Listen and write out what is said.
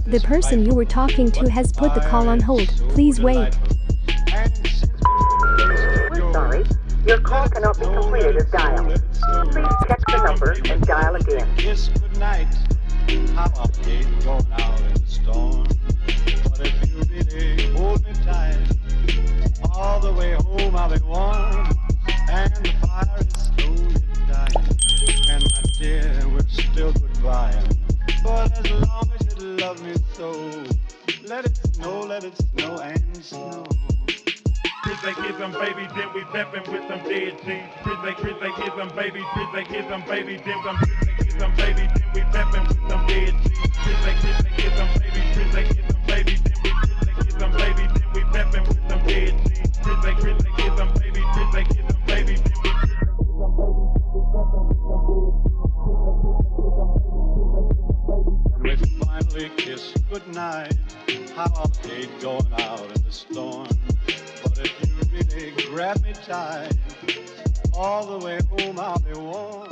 The person you were talking to has put the call on hold. Please wait. We're sorry. Your call cannot be completed as dialed. Please check the number and dial again. Kiss goodnight. How I hate going out in the storm. But if you really hold me tight, all the way home I'll be warm. And the fire is slowly dying. And my dear, we're still goodbye. But as long as you love me so, let it snow and snow. They give them baby, then we peppin' with them dead jeans. They give them baby, they give them baby, then we give them baby, then we peppin' with them dead jeans. They give them baby, they give them baby, then we give them baby, then we peppin' with them dead jeans. They give them baby, they give them baby, then we We finally kiss goodnight. How I hate going out in the storm. But if you really grab me tight, all the way home I'll be warm.